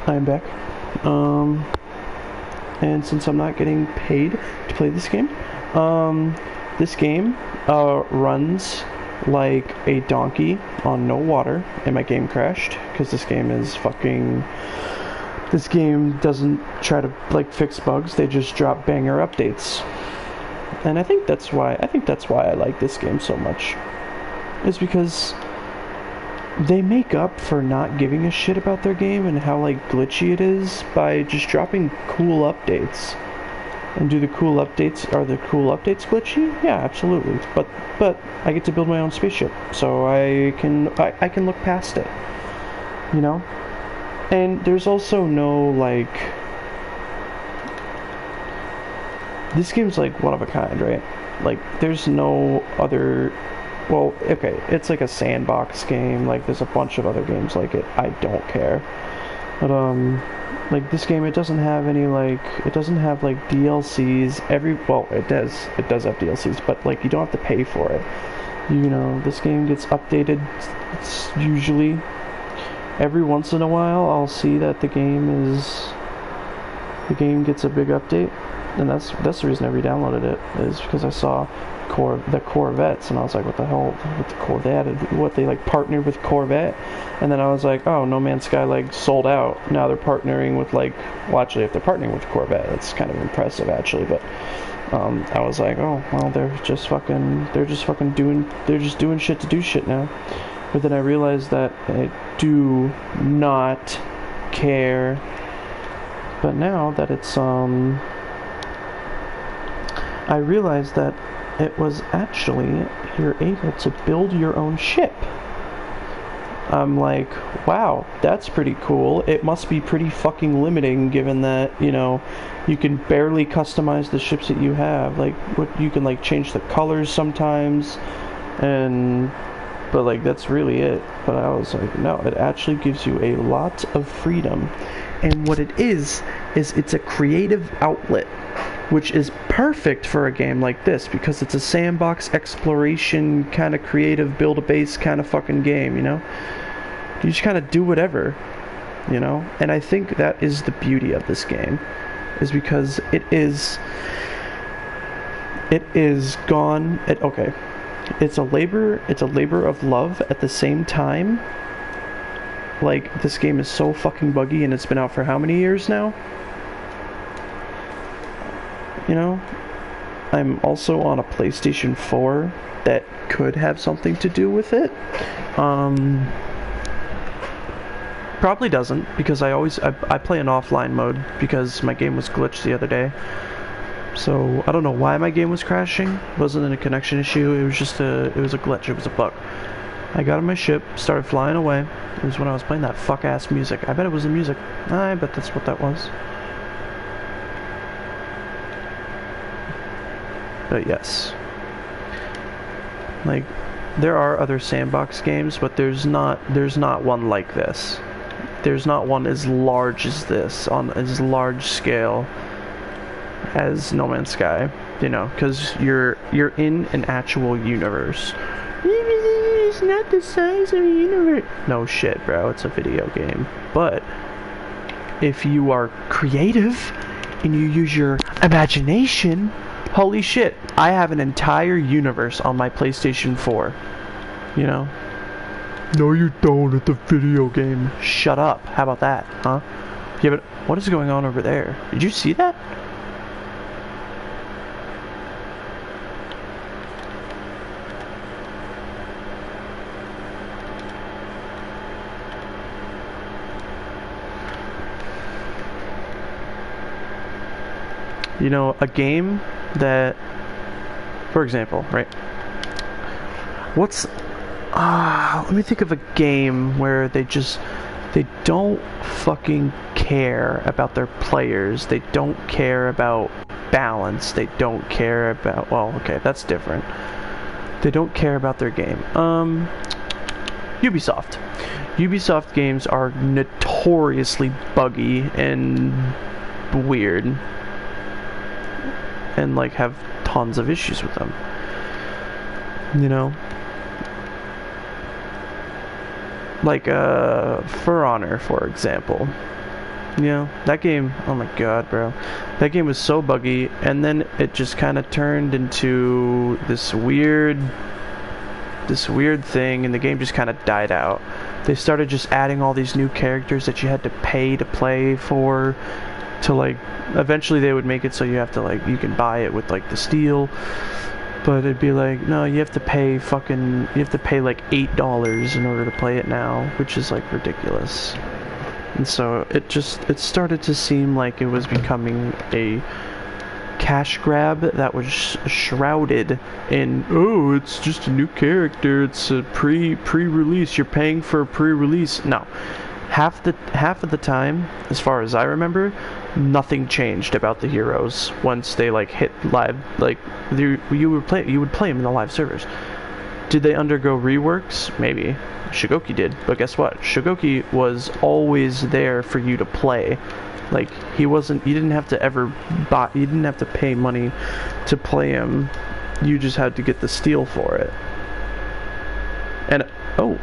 I'm back. Um, and since I'm not getting paid to play this game runs like a donkey on no water, and my game crashed because this game is fucking. This game doesn't try to like fix bugs; they just drop banger updates, and I think that's why I like this game so much. Is because they make up for not giving a shit about their game and how like glitchy it is by just dropping cool updates. And are the cool updates glitchy? Yeah, absolutely. But I get to build my own spaceship, so I can look past it. You know? And there's also no like this game's like one of a kind, right? Like there's no other. Well, okay, it's like a sandbox game, like there's a bunch of other games like it. I don't care. But like this game, it doesn't have any like DLCs. Well, it does have DLCs, but like you don't have to pay for it. You know, this game gets updated. It's usually every once in a while I'll see that the game gets a big update, and that's the reason I re-downloaded it, is because I saw the Corvettes, and I was like, what the hell with the Corvette? What, they like partnered with Corvette? And then I was like, oh, No Man's Sky like sold out. Now they're partnering with like, well, actually, if they're partnering with Corvette, that's kind of impressive actually. But I was like, oh, well, they're just doing shit to do shit now. But then I realized that I do not care. But now that it's I realized that it was actually, you're able to build your own ship. I'm like, wow, that's pretty cool. It must be pretty fucking limiting, given that, you know, you can barely customize the ships that you have. Like, you can like change the colors sometimes, but like that's really it. But I was like, no, it actually gives you a lot of freedom. And what it is it's a creative outlet, which is perfect for a game like this, because it's a sandbox exploration kind of creative build a base kind of fucking game, you know? You just kind of do whatever, you know? And I think that is the beauty of this game, is because it's a labor of love at the same time. Like, this game is so fucking buggy, and it's been out for how many years now? You know, I'm also on a PlayStation 4 that could have something to do with it. Probably doesn't, because I play in offline mode because my game was glitched the other day. So I don't know why my game was crashing. It wasn't a connection issue. It was just it was a glitch. It was a bug. I got on my ship, started flying away. It was when I was playing that fuck ass music. I bet it was the music. I bet that's what that was. But yes, like, there are other sandbox games, but there's not one like this. There's not one as large as this, on as large scale as No Man's Sky, you know, because you're in an actual universe. It's not the size of a universe. No shit, bro, it's a video game. But if you are creative and you use your imagination, holy shit, I have an entire universe on my PlayStation 4. You know? No, you don't. It's a video game. Shut up. How about that, huh? Yeah, but what is going on over there? Did you see that? You know, a game that, for example, right? Let me think of a game where they don't fucking care about their players. They don't care about balance. They don't care about, well, okay, that's different. They don't care about their game. Ubisoft. Ubisoft games are notoriously buggy and weird, and like have tons of issues with them. You know? Like For Honor, for example. Yeah, that game, oh my god, bro. That game was so buggy, and then it just kind of turned into this weird thing, and the game just kind of died out. They started just adding all these new characters that you had to pay to play for, to like, eventually they would make it so you have to like, you can buy it with like the steel, but it'd be like, no, you have to pay like $8 in order to play it now, which is like ridiculous. And so it started to seem like it was becoming a cash grab that was shrouded in, oh, it's just a new character, it's a pre-release, you're paying for a pre-release. No. Half of the time, as far as I remember, nothing changed about the heroes once they like hit live, like you would play them in the live servers. Did they undergo reworks? Maybe. Shigoki did, but guess what? Shigoki was always there for you to play. Like, you didn't have to pay money to play him. You just had to get the steel for it. And, oh.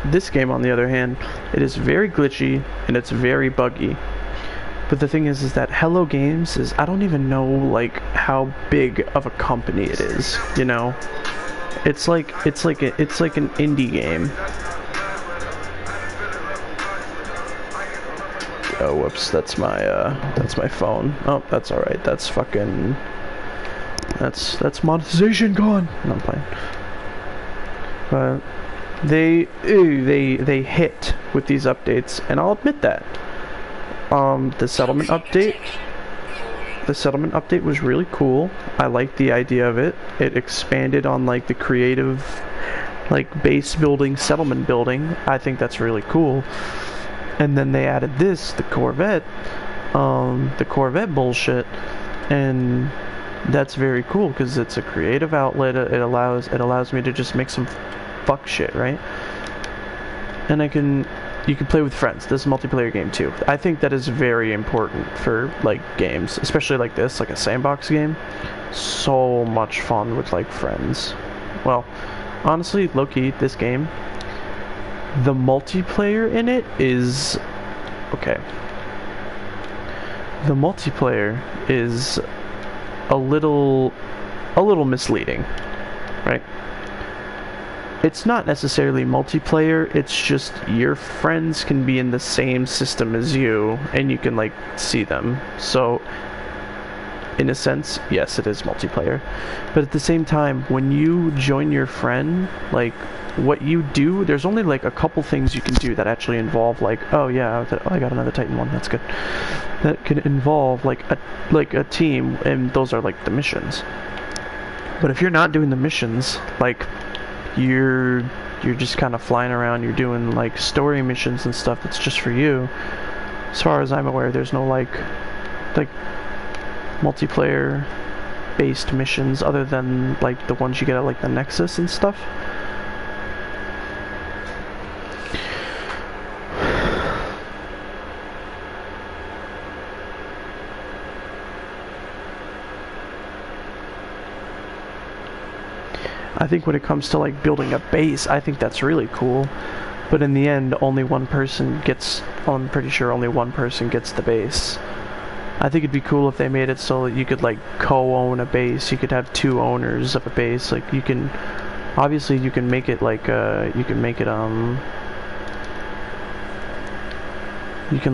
This game, on the other hand, it is very glitchy and it's very buggy. But the thing is that Hello Games is, I don't even know like how big of a company it is. You know, it's like an indie game. Oh, whoops! That's my phone. Oh, that's all right. That's fucking. That's monetization gone. No, I'm playing. But they hit with these updates, and I'll admit that. The settlement update was really cool. I liked the idea of it. It expanded on like the creative, like base building, settlement building. I think that's really cool. And then they added the Corvette bullshit, and that's very cool because it's a creative outlet. It allows me to just make some fuck shit, right? And you can play with friends. This is a multiplayer game too. I think that is very important for like games, especially like this, like a sandbox game. So much fun with like friends. Well, honestly, low-key, this game, the multiplayer in it is okay. The multiplayer is a little misleading, right? It's not necessarily multiplayer, it's just your friends can be in the same system as you, and you can, like, see them. So, in a sense, yes, it is multiplayer. But at the same time, when you join your friend, like, what you do, there's only, like, a couple things you can do that actually involve, like, oh, yeah, I got another Titan one, that's good. That can involve, like a team, and those are, like, the missions. But if you're not doing the missions, like, you're just kind of flying around, you're doing like story missions and stuff that's just for you. As far as I'm aware, there's no like multiplayer based missions other than like the ones you get at like the Nexus and stuff. I think when it comes to like building a base, I think that's really cool. But in the end, I'm pretty sure only one person gets the base. I think it'd be cool if they made it so that you could like co-own a base. You could have two owners of a base. Like you can make it like you can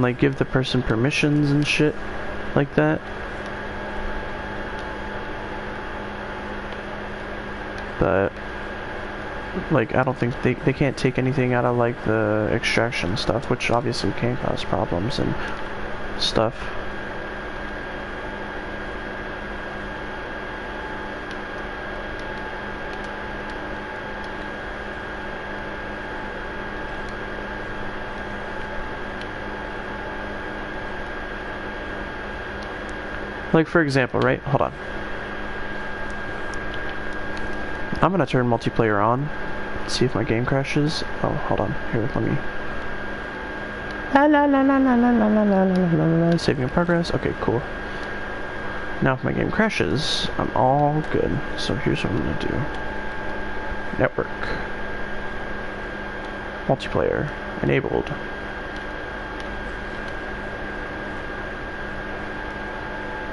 like give the person permissions and shit like that. But like I don't think they can't take anything out of like the extraction stuff, which obviously can cause problems and stuff. Like for example, right? Hold on. I'm gonna turn multiplayer on, see if my game crashes. Oh, hold on. Here, let me. La la la la la la la la la la la la. Saving in progress. Okay, cool. Now if my game crashes, I'm all good. So here's what I'm gonna do. Network. Multiplayer. Enabled.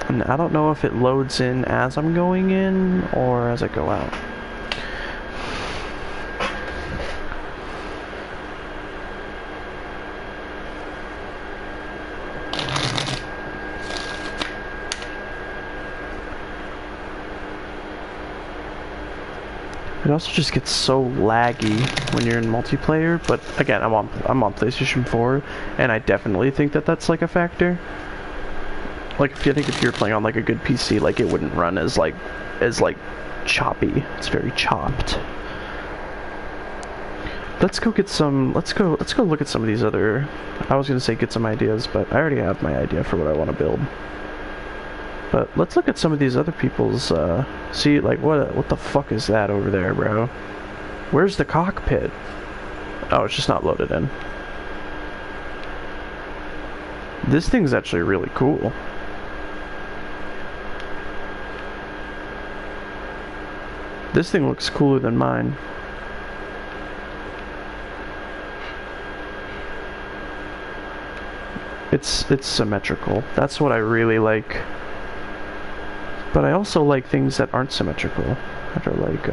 And I don't know if it loads in as I'm going in or as I go out. It also just gets so laggy when you're in multiplayer, but again, I'm on PlayStation 4, and I definitely think that that's like a factor. Like, if you're playing on like a good PC, like it wouldn't run as choppy. It's very chopped. Let's go look at some of these other. I was gonna say get some ideas, but I already have my idea for what I want to build. But let's look at some of these other people's, see, like, what the fuck is that over there, bro? Where's the cockpit? Oh, it's just not loaded in. This thing's actually really cool. This thing looks cooler than mine. It's symmetrical. That's what I really like. But I also like things that aren't symmetrical. That are like,